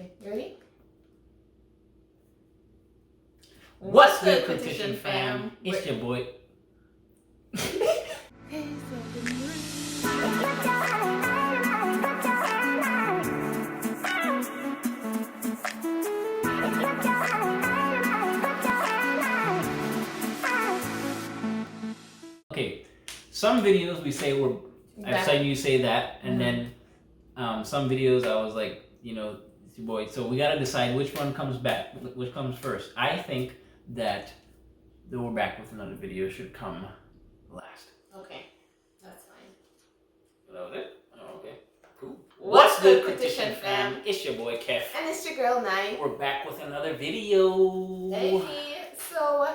Okay, ready? What's good, Crucian fam? It's your boy. Okay, some videos we say we're. I've seen you say that, and then some videos I was like, it's your boy. So we gotta decide which one comes back, which comes first. I think that the we're back with another video should come last. Okay, that's fine. That was it? Oh, okay. Cool. What's good, Cruttitian fam? It's your boy, Kev. And it's your girl, Nine. We're back with another video. Hey, so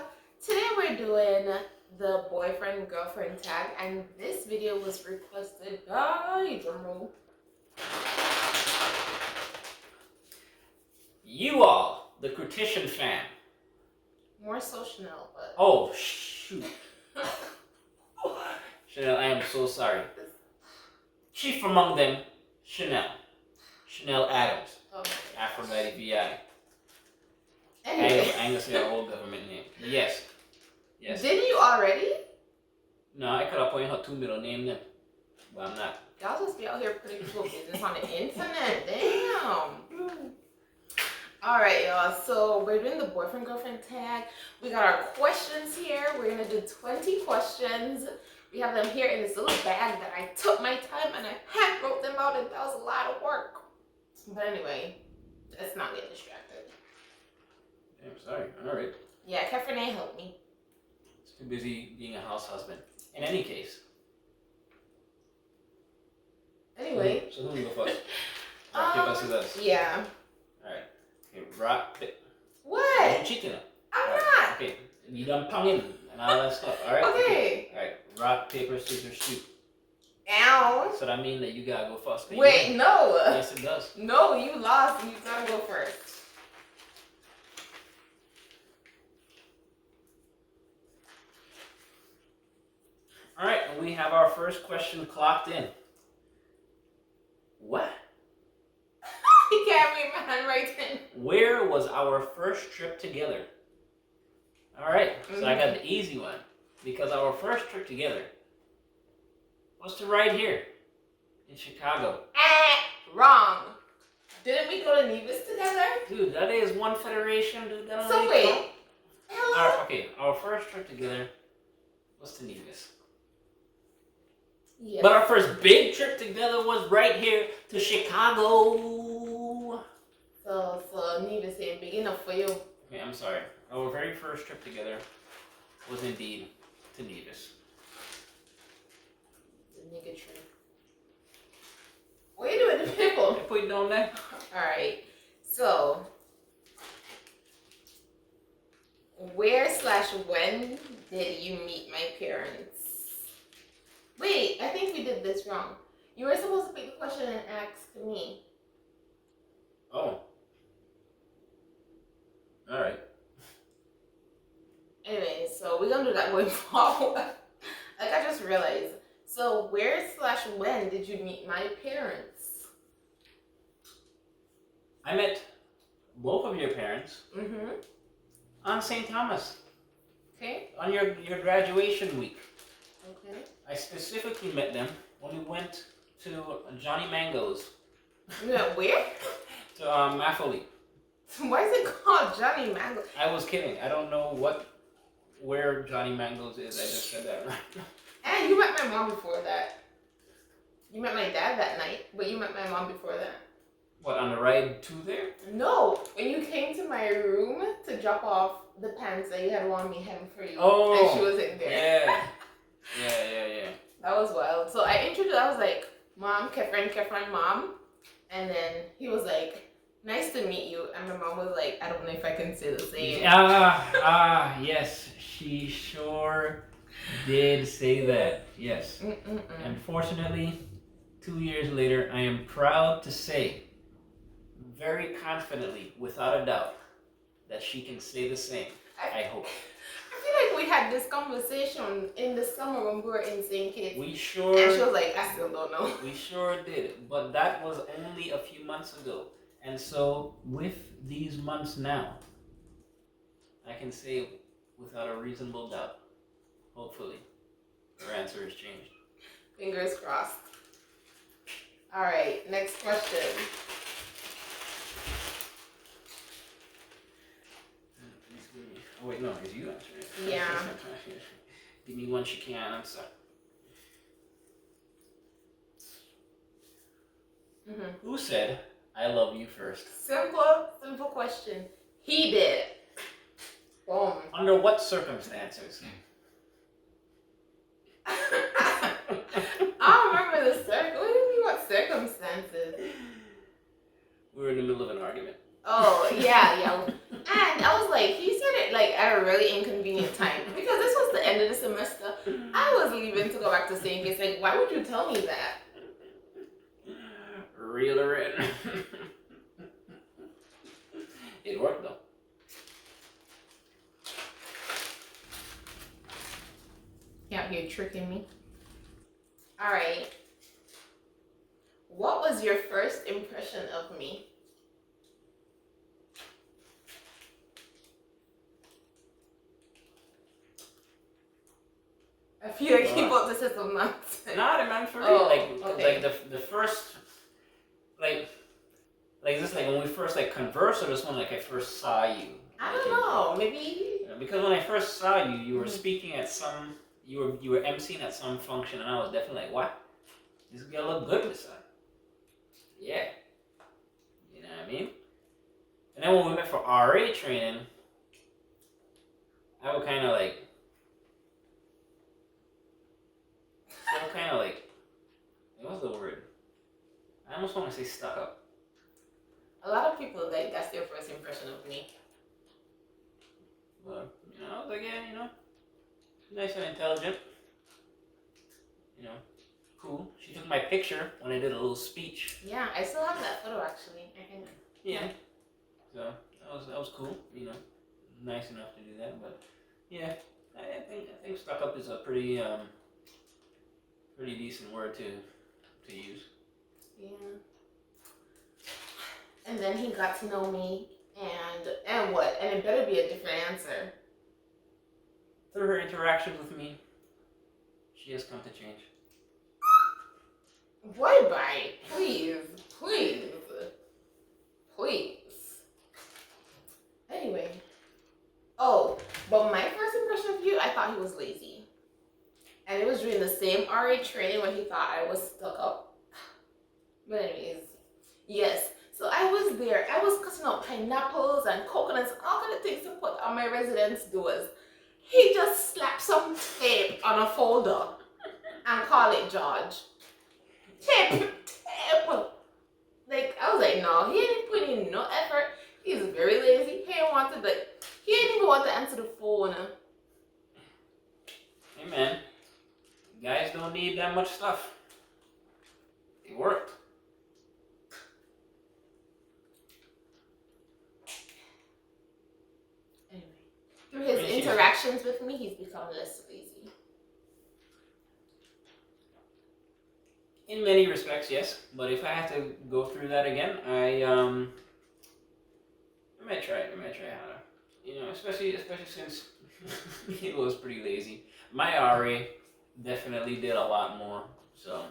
today we're doing the boyfriend-girlfriend tag, and this video was requested by drumroll. You all, the Cruttitian fam. More so Chanel, but... Oh, shoot. Chanel, I am so sorry. Chief among them, Chanel. Chanel Adams. Oh, Aphrodite VI. anyway. I ain't gonna say her whole government name. Yes. Yes. Didn't you already? No, I could have put in her 2 middle name then. But I'm not. Y'all just be out here putting people's business on the internet. Damn. Alright, y'all. So we're doing the boyfriend-girlfriend tag. We got our questions here. We're going to do 20 questions. We have them here in this little bag that I took my time and I hand wrote them out, and that was a lot of work. But anyway, let's not get distracted. I'm sorry. Alright. Yeah, Kefrene helped me. Too busy being a house husband. In any case. Anyway. So who will go first? Rock, paper, scissors. Yeah. Alright. Okay, rock, paper. What? You're cheating. I'm not. Okay. You done ponging and all that stuff. Alright? Okay. Alright. Rock, paper, scissors, shoot. Ow. So that means that you gotta go first. Wait, no. Yes, it does. No, you lost and you gotta go first. Alright, and we have our first question clocked in. What? You can't read my handwriting. Where was our first trip together? Alright, so I got the easy one. Because our first trip together was to right here in Chicago. Wrong. Didn't we go to Nevis together? Dude, that is one federation, dude. That So don't wait. count. Hello? Okay, our first trip together was to Nevis. Yes. But our first big trip together was right here to Chicago. So Nevis ain't big enough for you. Okay, I'm sorry. Our very first trip together was indeed to Nevis. The nigga tree. What are you doing to people? I put it down there. Alright. So where/when did you meet my parents? Wait, I think we did this wrong. You were supposed to pick the question and ask me. Oh. Alright. Anyway, so we're gonna do that going forward. Like I just realized. So where/when did you meet my parents? I met both of your parents Mm-hmm. on St. Thomas. Okay. On your graduation week. Okay. I specifically met them when we went to Johnny Mango's. You went where? To Maffoli. Why is it called Johnny Mango? I was kidding. I don't know where Johnny Mango's is. I just said that right. And you met my mom before that. You met my dad that night, but you met my mom before that. What, on the ride to there? No, when you came to my room to drop off the pants that you had wanted me hem for you. Oh. And she was in there. Yeah. Yeah. That was wild. So I was like, Mom, Kefren, Mom. And then he was like, nice to meet you. And my mom was like, I don't know if I can say the same. Yes. She sure did say that. Yes. Unfortunately, 2 years later, I am proud to say, very confidently, without a doubt, that she can say the same. I hope. I feel like we had this conversation in the summer when we were in St. Kitts. We sure. And she was like, I still don't know. We sure did. But that was only a few months ago. And so, with these months now, I can say without a reasonable doubt, hopefully, her answer has changed. Fingers crossed. All right, next question. Oh wait, no, it's you answering it. Yeah. Give me one she can't answer. Who said I love you first? Simple question. He did. Boom. Under what circumstances? I don't remember the what do you mean what circumstances? We were in the middle of an argument. Oh, yeah. And I was like, he said it like at a really inconvenient time because this was the end of the semester. I was leaving to go back to St. Kitts. Like, why would you tell me that? Reel her in. It worked though. You out here tricking me. All right. What was your first impression of me? I feel like he bought this as some nonsense. Not a man for me. Okay. Like the first, like this, like when we first like conversed, or just when like I first saw you. I don't know. Maybe. Because when I first saw you, you were speaking at some, you were emceeing at some function, and I was definitely like, what? This girl look good this time. Yeah. You know what I mean? And then when we met for RA training, I would kind of like, what's the word? I almost want to say stuck up. A lot of people like that's their first impression of me. Well, I was like, yeah, nice and intelligent. Cool. She took my picture when I did a little speech. Yeah, I still have that photo actually. Yeah. So that was cool. Nice enough to do that. But yeah, I think stuck up is a pretty decent word to use. Yeah. And then he got to know me, and what? And it better be a different answer. Through her interactions with me, she has come to change. Bye. Please. Anyway. Oh, but my first impression of you, I thought he was lazy. And it was during the same RA training when he thought I was stuck up. But anyways, yes. So I was there. I was cutting up pineapples and coconuts and all kind of things to put on my residence doors. He just slapped some tape on a folder and called it George. Tape. Like, I was like, no, he ain't putting in no effort. He's very lazy. He didn't even want to answer the phone. Hey man, guys don't need that much stuff. It worked. Anyway, through his interactions with me, he's become less lazy. In many respects, yes. But if I have to go through that again, I might try harder. Especially since he was pretty lazy. My RA definitely did a lot more, so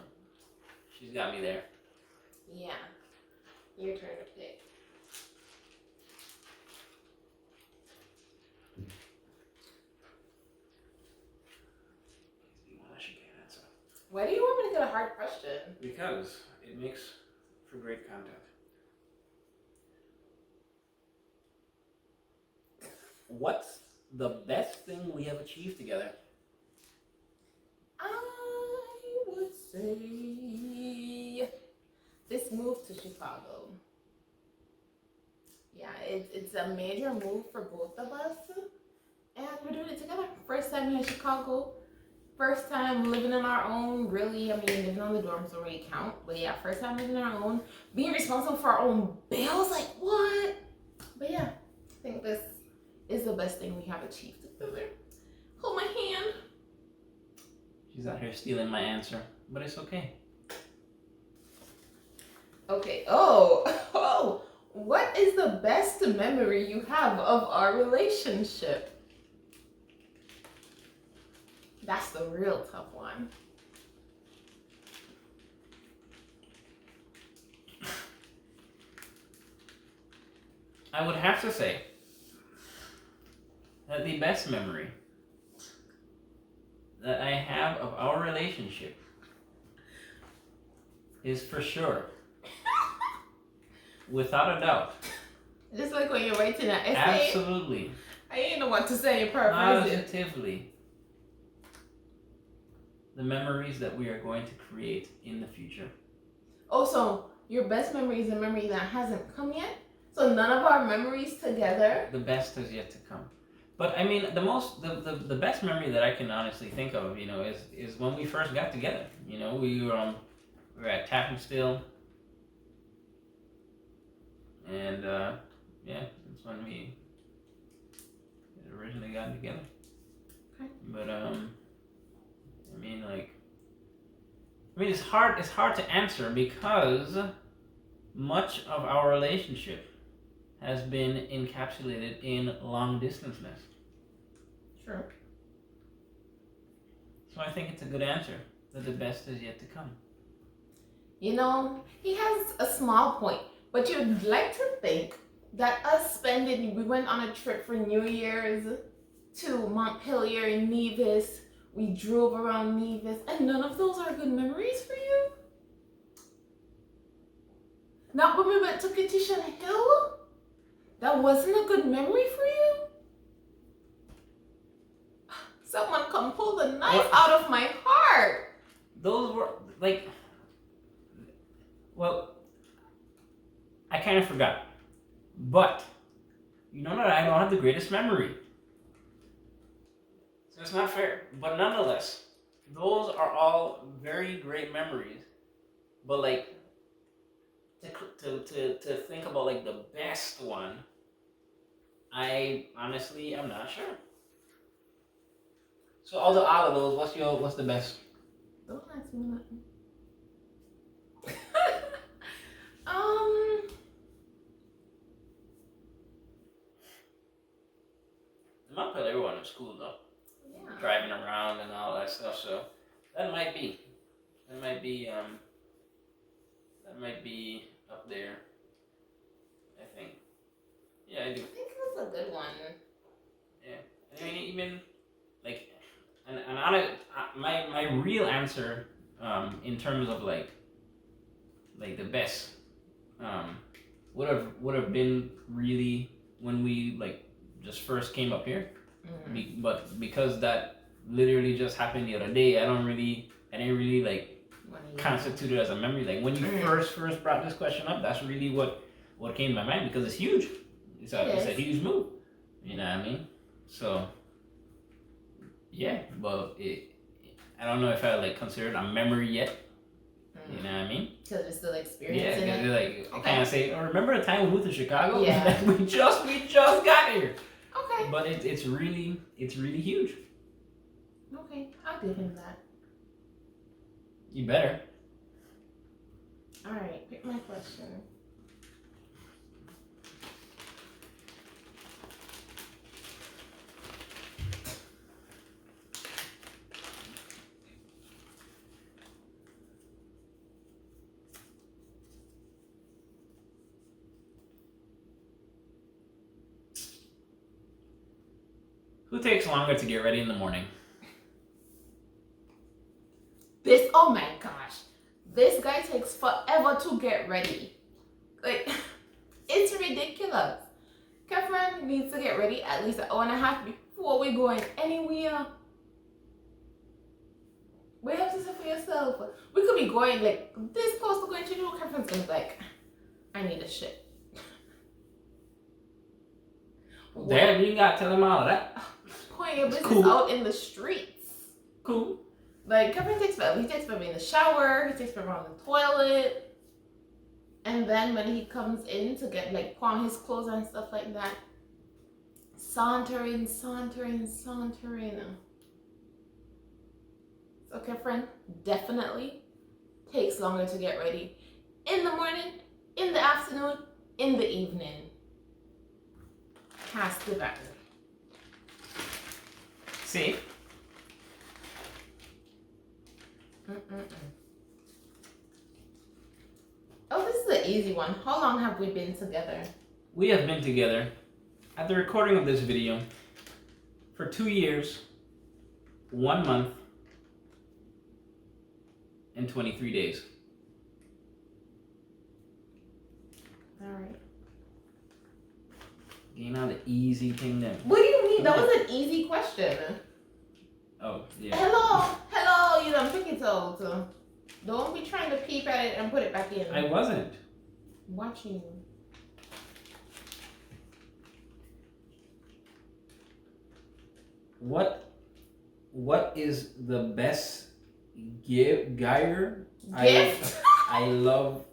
she's got me there. Yeah. Your turn to pick. Why do you want me to get a hard question? Because it makes for great content. What's the best thing we have achieved together? I would say this move to Chicago. Yeah, it's a major move for both of us. And we're doing it together. First time here in Chicago. First time living on our own, really. I mean, living on the dorms don't really count. But yeah, first time living on our own. Being responsible for our own bills, like what? But yeah, I think this is the best thing we have achieved together. Hold my hand. She's out here stealing my answer, but it's okay. Okay. Oh. is the best memory you have of our relationship? That's the real tough one. I would have to say that the best memory that I have of our relationship is for sure, without a doubt, Just like when you're writing an essay. absolutely, I didn't know what to say. You paraphrase it. positively, the memories that we are going to create in the future. Also, your best memory is a memory that hasn't come yet. So none of our memories together. The best is yet to come. But I mean, the best memory that I can honestly think of, you know, is when we first got together. You know, we were at Tapping Still, and yeah, that's when we originally got together. Okay. But I mean, it's hard to answer because much of our relationship has been encapsulated in long distanceness. True. So I think it's a good answer that the best is yet to come. You know, he has a small point, but you'd like to think that we went on a trip for New Year's to Montpelier and Nevis. We drove around Nevis, and none of those are good memories for you? Not when we went to Cruttitian Hill? That wasn't a good memory for you? Someone come pull the knife out of my heart. Those were well, I kind of forgot. But you know that I don't have the greatest memory. So it's not fair. But nonetheless, those are all very great memories. But to think about the best one, I honestly am not sure. So all of those, what's the best? Don't ask me nothing. Not put everyone in school though. Yeah. Driving around and all that stuff, so that might be up there, I think. Yeah, I do. I think it was a good one. Yeah, I mean, even and my real answer, in terms of the best, would have been really when we just first came up here. Mm-hmm. But because that literally just happened the other day, I didn't really constitute it as a memory. Like when you first brought this question up, that's really what came to my mind because it's huge. It's a huge move. You know what I mean? So yeah, but I don't know if I consider it a memory yet. You know what I mean? Because you're still experiencing it. I kind of say, remember the time we moved to Chicago? Yeah. we just got here. Okay. But it's really huge. Okay, I'll give him that. You better. All right, pick my question. Who takes longer to get ready in the morning? Oh my gosh. This guy takes forever to get ready. It's ridiculous. Catherine needs to get ready at least an hour and a half before we go anywhere. We have to say for yourself. We could be going this close to going to do. Catherine's gonna be I need a shit. Damn, you gotta tell them all of that. Point your business out in the streets. Cool. Kevin takes forever. He takes forever in the shower. He takes forever on the toilet. And then when he comes in to get put on his clothes and stuff like that, sauntering. So Kevin definitely takes longer to get ready in the morning, in the afternoon, in the evening. pass the bag. See? Oh, this is an easy one. How long have we been together? We have been together at the recording of this video for 2 years, 1 month, and 23 days. Alright. You know the easy thing then. What do you mean? That was an easy question. Oh, yeah. Hello, you done pick it out. Don't be trying to peep at it and put it back in. I wasn't. Watching you. What is the best gyre? Gift? I love.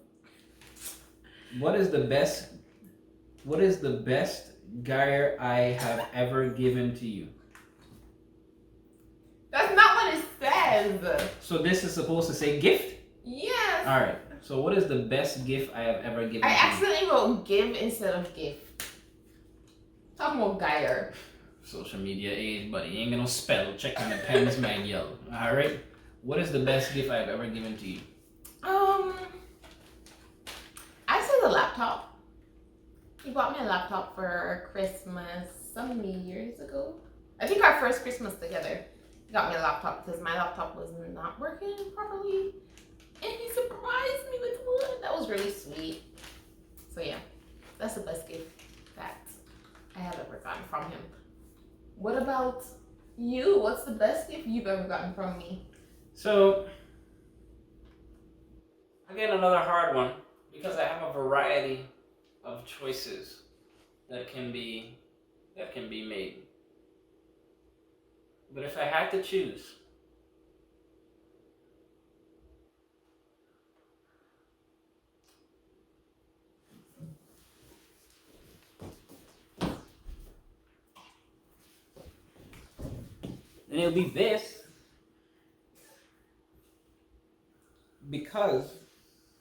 What is the best gyre I have ever given to you? That's not what it says. So this is supposed to say gift? Yes. All right. So what is the best gift I have ever given I to you? accidentally wrote give instead of gift. Talking about gyre. Social media age, buddy. You ain't gonna spell. Checking the pen's manual. All right. What is the best gift I've ever given to you? I say the laptop. He bought me a laptop for Christmas so many years ago. I think our first Christmas together. He got me a laptop because my laptop was not working properly. And he surprised me with one. That was really sweet. So yeah, that's the best gift that I have ever gotten from him. What about you? What's the best gift you've ever gotten from me? So, again, another hard one because I have a variety of choices that can be made. But if I had to choose, then it'll be this. Because,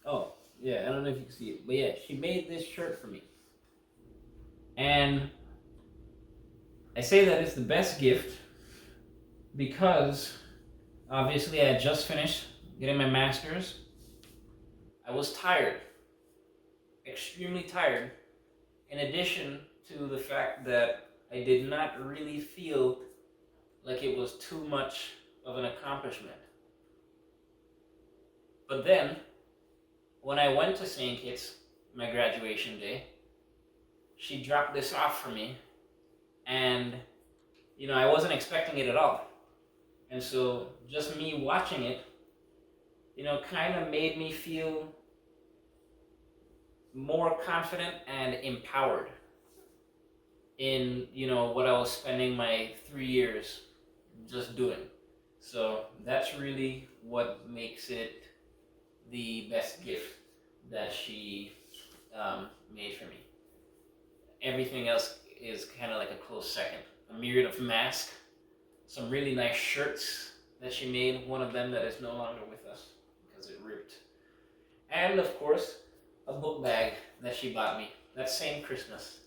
oh, yeah, I don't know if you can see it, but yeah, she made this shirt for me. And I say that it's the best gift because obviously I had just finished getting my master's. I was tired, extremely tired, in addition to the fact that I did not really feel like it was too much of an accomplishment. But then, when I went to St. Kitts, my graduation day, she dropped this off for me, and, I wasn't expecting it at all. And so, just me watching it, kind of made me feel more confident and empowered in, what I was spending my 3 years just doing. So, that's really what makes it the best gift that she made for me. Everything else is kind of like a close second. A myriad of masks, some really nice shirts that she made, one of them that is no longer with us because it ripped. And of course, a book bag that she bought me that same Christmas.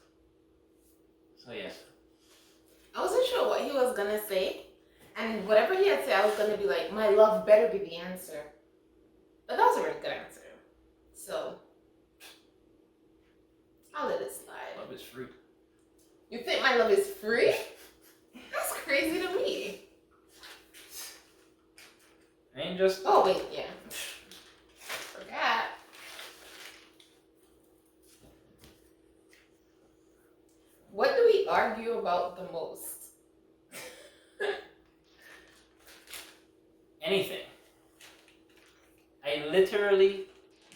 So yes. I wasn't sure what he was gonna say, and whatever he had said, I was gonna be like, my love better be the answer. But that was a really good answer. So, I'll let it slide. Love is free. You think my love is free? That's crazy to me. I ain't just... Oh, wait, yeah. Forgot. What do we argue about the most? Anything. I literally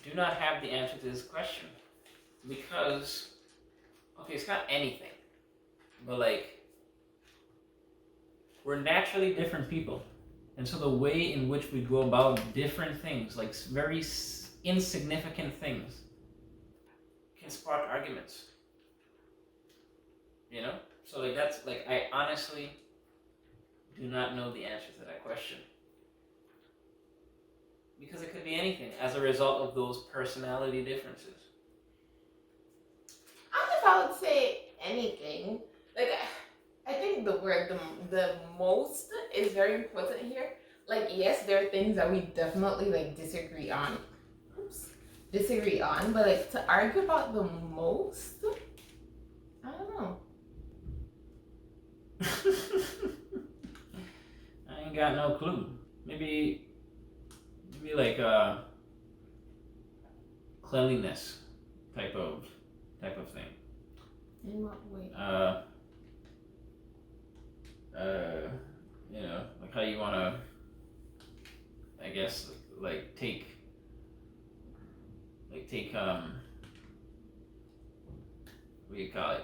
do not have the answer to this question because, okay, it's not anything, but we're naturally different people. And so the way in which we go about different things, like very insignificant things, can spark arguments. So I honestly do not know the answer to that question. Because it could be anything as a result of those personality differences. I don't know if I would say anything. Like, I think the word the most is very important here. Like, yes, there are things that we definitely like disagree on. Disagree on, but like to argue about the most, I don't know. I ain't got no clue. Maybe like cleanliness type of thing. In what way? You know, like how you wanna, I guess, like take what do you call it?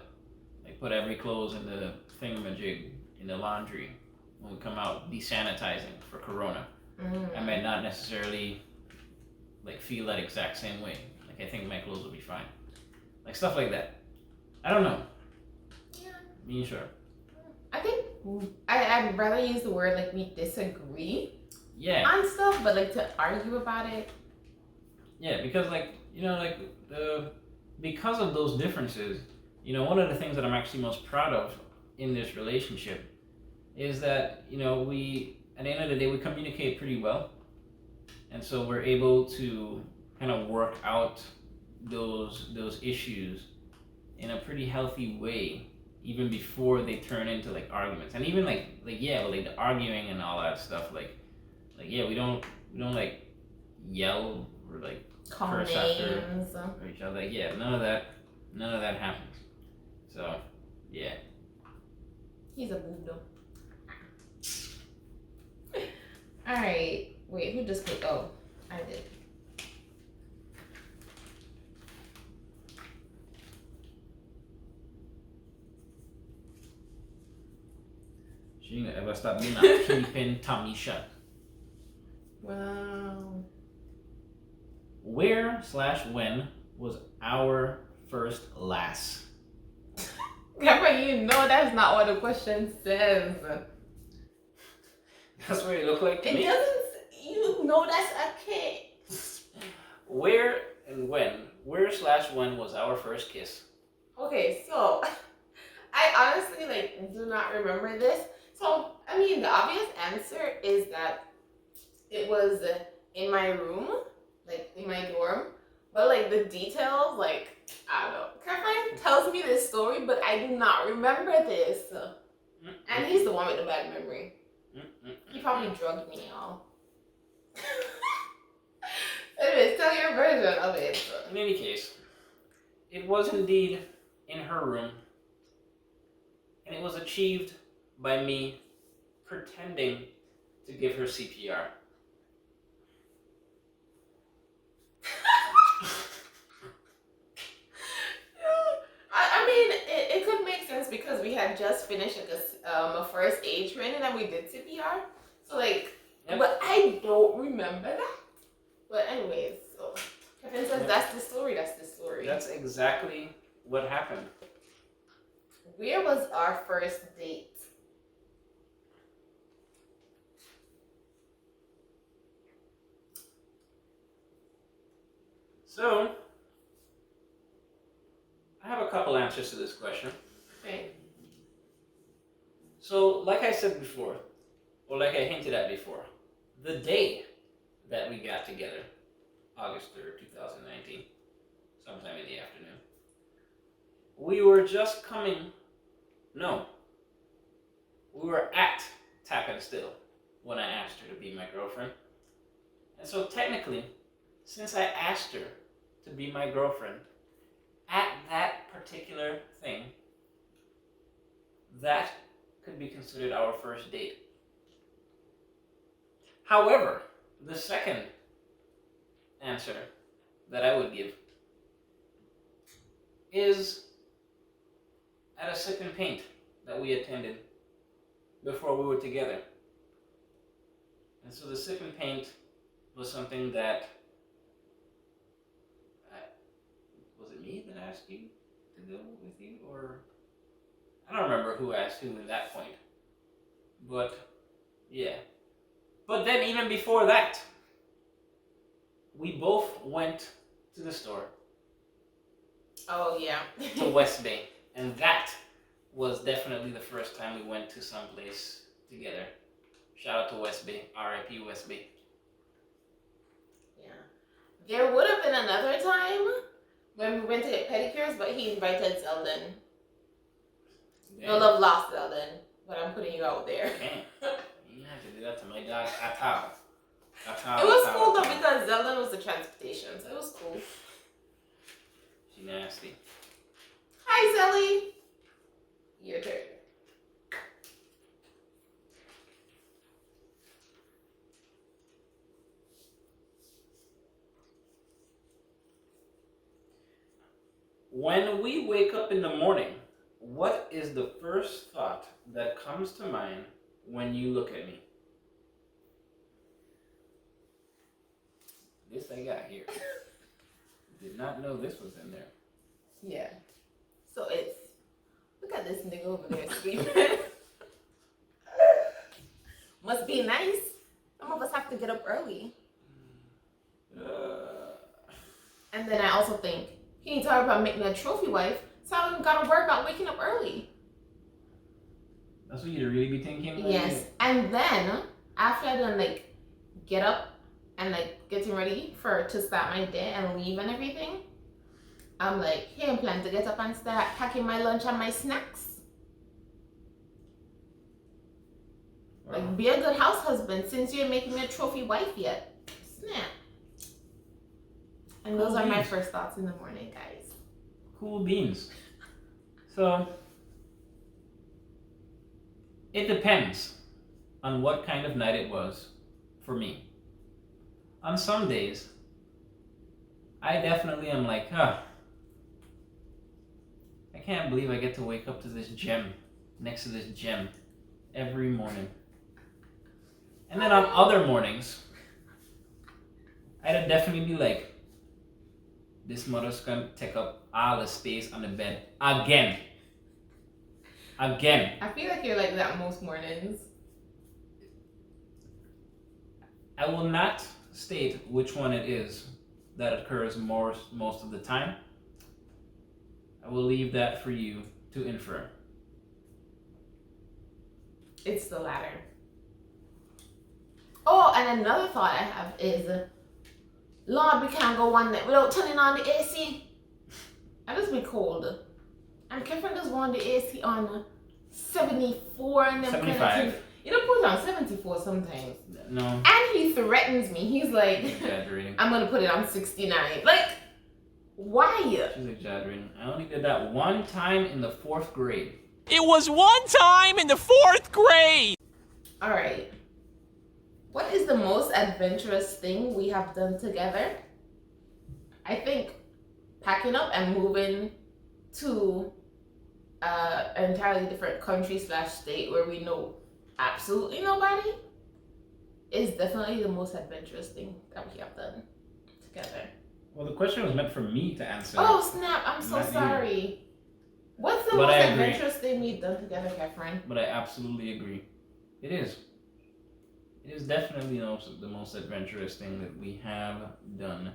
Like put every clothes in the thingamajig in the laundry when we come out desanitizing for Corona. I might not necessarily like feel that exact same way. Like I think my clothes will be fine. Like stuff like that. I don't know. Yeah. You sure? I think I'd rather use the word like we disagree. Yeah. On stuff, but like to argue about it. Yeah, because like because of those differences, one of the things that I'm actually most proud of in this relationship is that we at the end of the day we communicate pretty well, and so we're able to kind of work out those issues in a pretty healthy way even before they turn into like arguments. And even like the arguing and all that stuff, we don't like yell or like call curse names after each other. None of that happens. So yeah. He's a budo. Alright, wait, who just clicked? Oh, I did. She ain't gonna ever stop being a keeping Tamisha. Wow. Where/when was our first lass? Yeah, but that's not what the question says. That's what it looked like to me. It doesn't. That's a kid. Where and when? Where/when was our first kiss? Okay, so I honestly do not remember this. So I mean, the obvious answer is that it was in my room, like in my dorm. But like the details, I don't know. Caroline tells me this story, but I do not remember this. And he's the one with the bad memory. He probably drugged me, y'all. Anyways, tell your version of it. In any case, it was indeed in her room, and it was achieved by me pretending to give her CPR. I mean, it could make sense because we had just finished a first aid training and we did CPR. So yep. But I don't remember that. But anyways, so Kevin says that's the story. That's exactly what happened. Where was our first date? So, I have a couple answers to this question. Okay. So, like I said before, or like I hinted at before, the day that we got together, August 3rd, 2019, sometime in the afternoon, we were at Tap and Still when I asked her to be my girlfriend. And so technically, since I asked her to be my girlfriend at that particular thing, that could be considered our first date. However, the second answer that I would give is at a sip and paint that we attended before we were together. And so the sip and paint was something that was it me that asked you to go with you, or I don't remember who asked who at that point, but yeah. But then even before that, we both went to the store. Oh yeah. To West Bay. And that was definitely the first time we went to some place together. Shout out to West Bay, R.I.P. West Bay. Yeah. There would have been another time when we went to get pedicures, but he invited Zeldin. No love lost, Zeldin, but I'm putting you out there. Okay. You didn't have to do that to my dog at all. It was cool though because Zeldin was the transportation, so it was cool. She nasty. Hi, Zelly. Your turn. When we wake up in the morning, what is the first thought that comes to mind when you look at me? This I got here. Did not know this was in there. Yeah. So it's, look at this nigga over there sleeping. Must be nice. Some of us have to get up early. And then I also think, he ain't talking about making a trophy wife, so I don't gotta worry about waking up early. That's what you'd really be thinking? Yes. And then, after I done like, get up and like getting ready to start my day and leave and everything, I'm like, hey, I'm planning to get up and start packing my lunch and my snacks. Wow. Like, be a good house husband since you're making me a trophy wife yet. Snap. And those are my first thoughts in the morning, guys. Cool beans. So, it depends on what kind of night it was for me. On some days, I definitely am like, I can't believe I get to wake up to this gem, next to this gem, every morning. And then on other mornings, I'd definitely be like, this mother's gonna take up all the space on the bed again. Again. I feel like you're like that most mornings. I will not state which one it is that occurs most of the time. I will leave that for you to infer. It's the latter. Oh, and another thought I have is, Lord, we can't go one night without turning on the AC. I just be cold. And Kevin just want the AC on 74 and then 75. You don't put it on 74 sometimes. No. And he threatens me. He's like, Exaggerating. I'm gonna put it on 69. Like, why? She's exaggerating. I only did that one time in the 4th grade. It was one time in the 4th grade! Alright. What is the most adventurous thing we have done together? I think packing up and moving to an entirely different country / state where we know absolutely nobody is definitely the most adventurous thing that we have done together. Well, the question was meant for me to answer. Oh snap, I'm so Not you. sorry. What's the But most I agree. adventurous thing we've done together, Catherine? But I absolutely agree. It is. It is definitely the most adventurous thing that we have done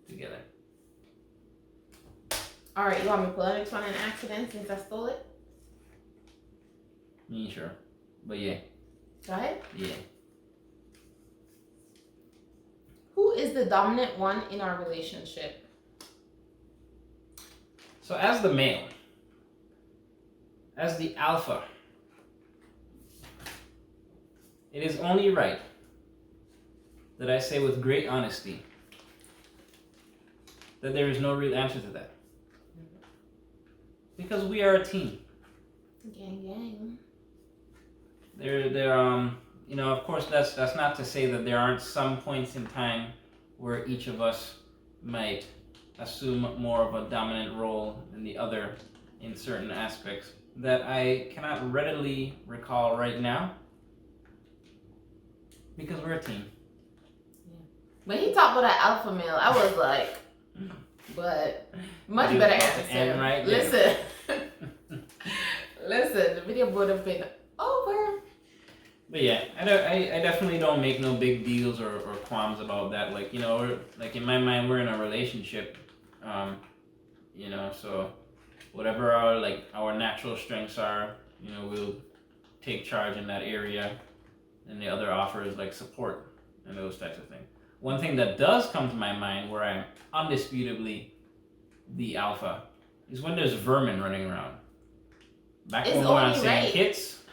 together. Alright, you want me to pull the next one in accident since I stole it? Me sure. But yeah. Go ahead. Yeah. Who is the dominant one in our relationship? So as the male, as the alpha, it is only right that I say with great honesty that there is no real answer to that. Because we are a team. Gang, gang. Of course that's not to say that there aren't some points in time where each of us might assume more of a dominant role than the other in certain aspects that I cannot readily recall right now. Because we're a team. Yeah. When he talked about that alpha male, I was like, but much It is better about to answer. end right there. Listen. Listen, the video would have been over. But yeah, I definitely don't make no big deals or qualms about that. Like, like in my mind, we're in a relationship, so whatever our natural strengths are, we'll take charge in that area, and the other offers like support and those types of things. One thing that does come to my mind where I'm undisputably the alpha is when there's vermin running around. Back when I'm saying kids,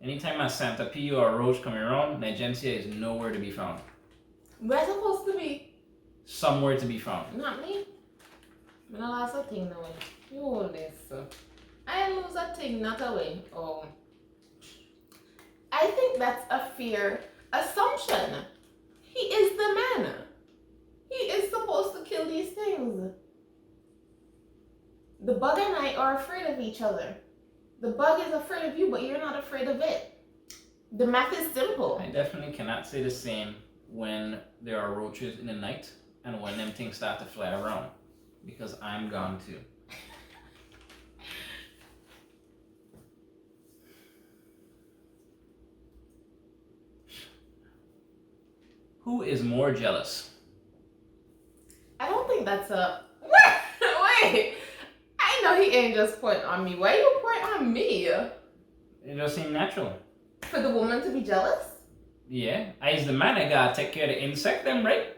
anytime a centipede or a roach coming around, Nigencia is nowhere to be found. Where's it supposed to be? Somewhere to be found. Not me. I'm not lost a thing away. You hold this. I lose a thing, not away. Oh. I think that's a fair assumption. He is the man. He is supposed to kill these things. The bug and I are afraid of each other. The bug is afraid of you, but you're not afraid of it. The math is simple. I definitely cannot say the same when there are roaches in the night and when them things start to fly around, because I'm gone too. Who is more jealous? I don't think that's a... Wait! I know he ain't just pointing on me. Why you point on me? It just seems natural. For the woman to be jealous? Yeah. As the man, I gotta take care of the insect then, right?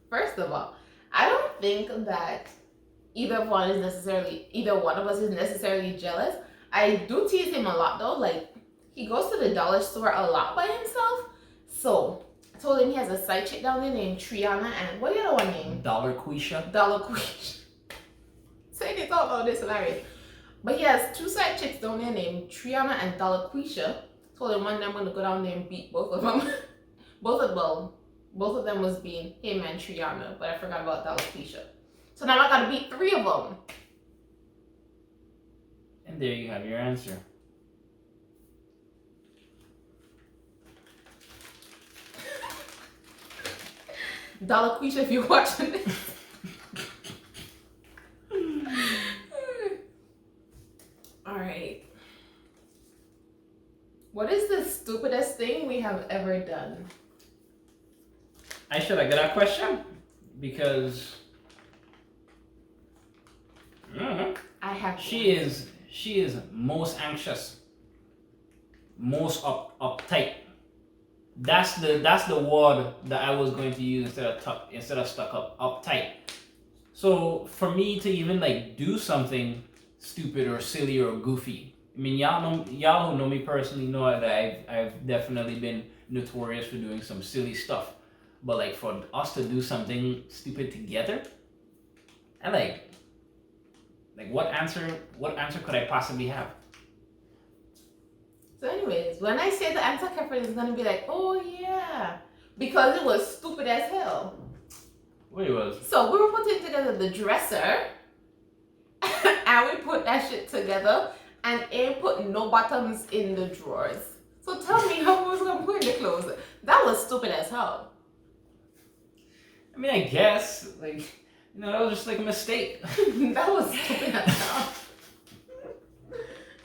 First of all, I don't think that either one of us is necessarily jealous. I do tease him a lot though. Like, he goes to the dollar store a lot by himself. So, I told him he has a side chick down there named Triana and what the other one named? Dollar Quisha. Saying it's all about this hilarious. But he has two side chicks down there named Triana and Dollar Quisha. Told him one day I'm gonna go down there and beat both of them. both of them was being him and Triana, but I forgot about Dollar Quisha. So now I gotta beat 3 of them. And there you have your answer. Dollar Quisha, if you're watching this. Alright. What is the stupidest thing we have ever done? I should have got that question because I have. She is most anxious, most uptight. That's the word that I was going to use instead of stuck up, uptight. So for me to even like do something stupid or silly or goofy, I mean y'all who know me personally know that I've definitely been notorious for doing some silly stuff. But like for us to do something stupid together, I like what answer could I possibly have? So anyways, when I say the answer, Catherine is gonna be like, oh yeah, because it was stupid as hell. What it was? So we were putting together the dresser, and we put that shit together, and ain't put no bottoms in the drawers. So tell me how we was gonna put in the clothes. That was stupid as hell. I mean, I guess that was just like a mistake. That was stupid as hell.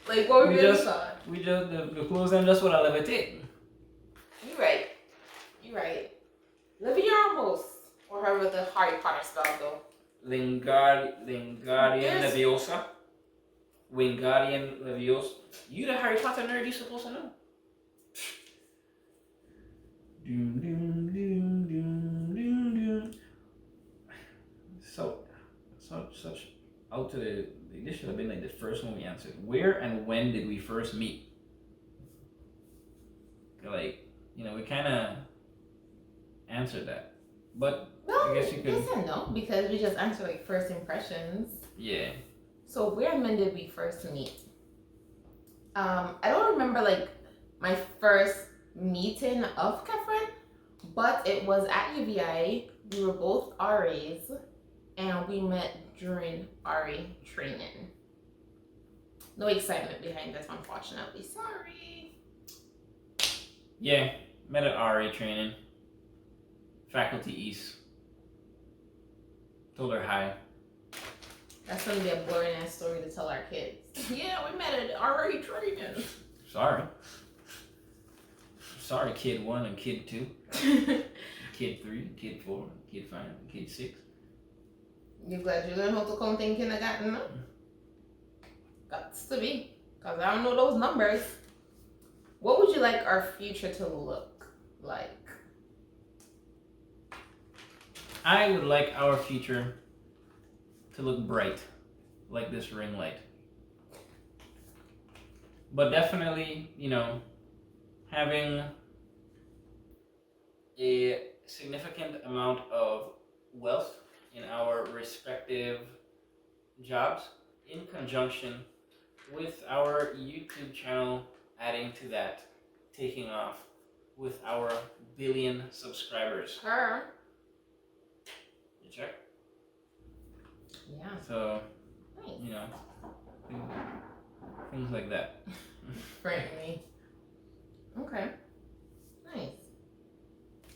Like what we really thought. We just the clothes and just what I levitate. You right. Leviosa, or however the Harry Potter spell go. Wingardium Leviosa. Wingardium Leviosa. You the Harry Potter nerd, you supposed to know. Doom, doom, doom, doom, doom, doom. Such out to the. This should have been like the first one we answered. Where and when did we first meet? Like, we kind of answered that, but well, I guess you could. Yes and no, because we just answered like first impressions. Yeah. So where and when did we first meet? I don't remember like my first meeting of Catherine, but it was at UVI. We were both RAs, and we met during RA training. No excitement behind this, unfortunately. Sorry. Yeah, met at RA training. Faculty East. Told her hi. That's gonna be a boring ass story to tell our kids. Yeah, we met at RA training. Sorry, kid 1 and kid 2. Kid 3, kid 4, kid 5, kid 6. You glad you learned how to count in kindergarten, no? Got to be. Because I don't know those numbers. What would you like our future to look like? I would like our future to look bright, like this ring light. But definitely, having a significant amount of wealth in our respective jobs in conjunction with our YouTube channel adding to that, taking off with our billion subscribers. Her. You check? Yeah. So, Nice. things like that. Frankly. Okay. Nice.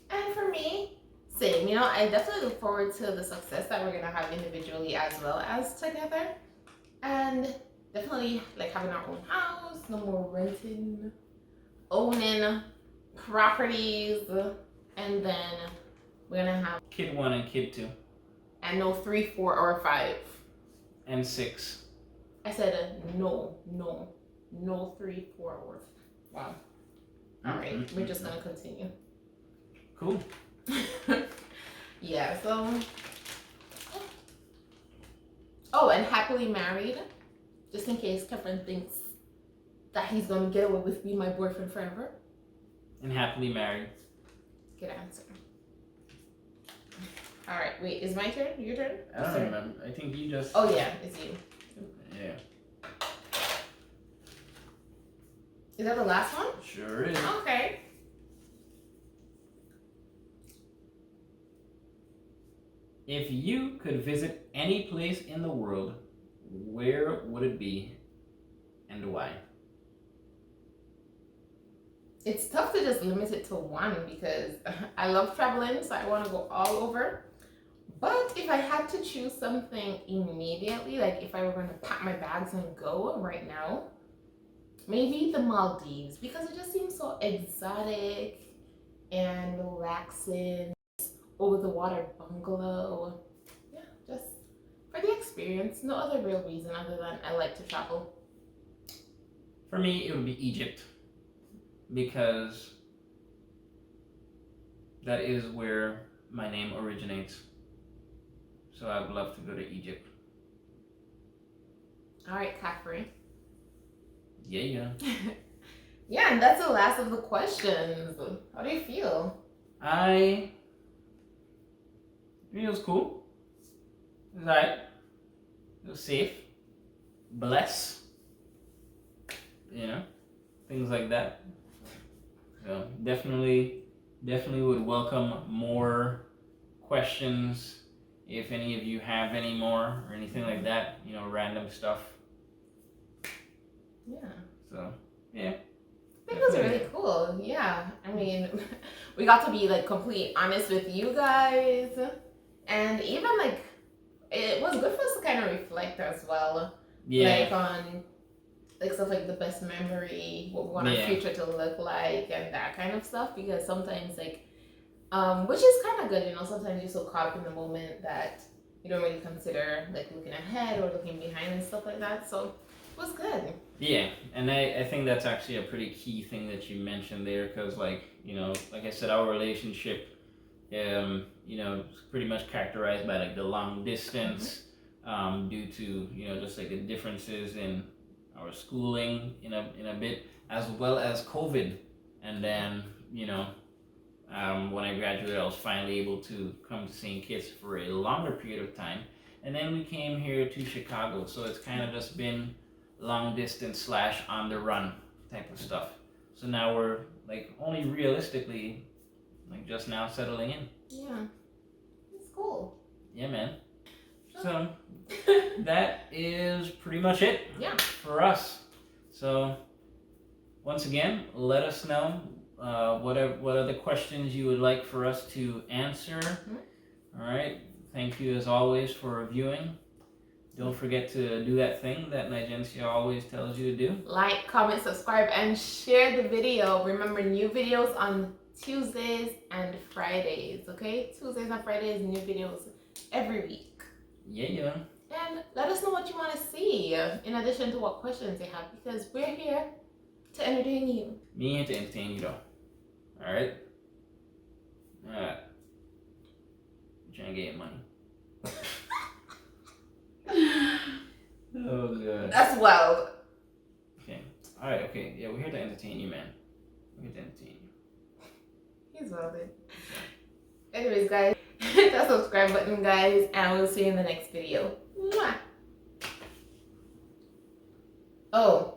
And for me, same. I definitely look forward to the success that we're gonna have individually as well as together. And definitely like having our own house, no more renting, owning properties, and then we're gonna have Kid 1 and Kid 2. and no 3, 4, or 5. And 6. I said no 3, 4, or 5. Wow. All right, we're just gonna continue. Cool. Yeah. So. Oh, and happily married, just in case Kevin thinks that he's gonna get away with being my boyfriend forever. And happily married. Good answer. All right. Wait, is my turn? Your turn? I don't remember. I think you just. Oh yeah, it's you. Yeah. Is that the last one? Sure is. Okay. If you could visit any place in the world, where would it be and why? It's tough to just limit it to one because I love traveling, so I want to go all over. But if I had to choose something immediately, like if I were going to pack my bags and go right now, maybe the Maldives, because it just seems so exotic and relaxing. Over the water bungalow. Yeah, just for the experience. No other real reason other than I like to travel. For me, it would be Egypt, because that is where my name originates. So I would love to go to Egypt. All right, Catherine. Yeah. Yeah, and that's the last of the questions. How do you feel? It was cool. It was alright. It was safe. Bless. Things like that. So definitely would welcome more questions if any of you have any more or anything like that. Random stuff. Yeah. So yeah. I think it was really cool. Yeah. I mean, we got to be like completely honest with you guys. And even like, it was good for us to kind of reflect as well. Yeah. Like on like stuff like the best memory, what we want our future to look like, and that kind of stuff. Because sometimes like, which is kind of good, sometimes you're so caught up in the moment that you don't really consider like looking ahead or looking behind and stuff like that. So it was good. Yeah, and I think that's actually a pretty key thing that you mentioned there, because like I said, our relationship is pretty much characterized by like the long distance, due to just like the differences in our schooling in a bit, as well as COVID. And then when I graduated, I was finally able to come to St. Kitts for a longer period of time, and then we came here to Chicago. So it's kind of just been long distance / on the run type of stuff. So now we're like only realistically like just now settling in. Yeah, it's cool. Yeah, man. So that is pretty much it. Yeah. For us. So once again, let us know what other questions you would like for us to answer. All right. Thank you as always for reviewing. Don't forget to do that thing that Nigencia always tells you to do. Like, comment, subscribe, and share the video. Remember, new videos on Tuesdays and Fridays, okay? Tuesdays and Fridays, new videos every week. Yeah. And let us know what you want to see in addition to what questions you have, because we're here to entertain you. Me here to entertain you though. Alright? Alright. I'm trying to get your money. Oh god. That's wild. Okay. Alright, okay. Yeah, we're here to entertain you, man. We're here to entertain you. He's wilded. Anyways, guys, hit that subscribe button, guys, and we'll see you in the next video. Mwah. Oh,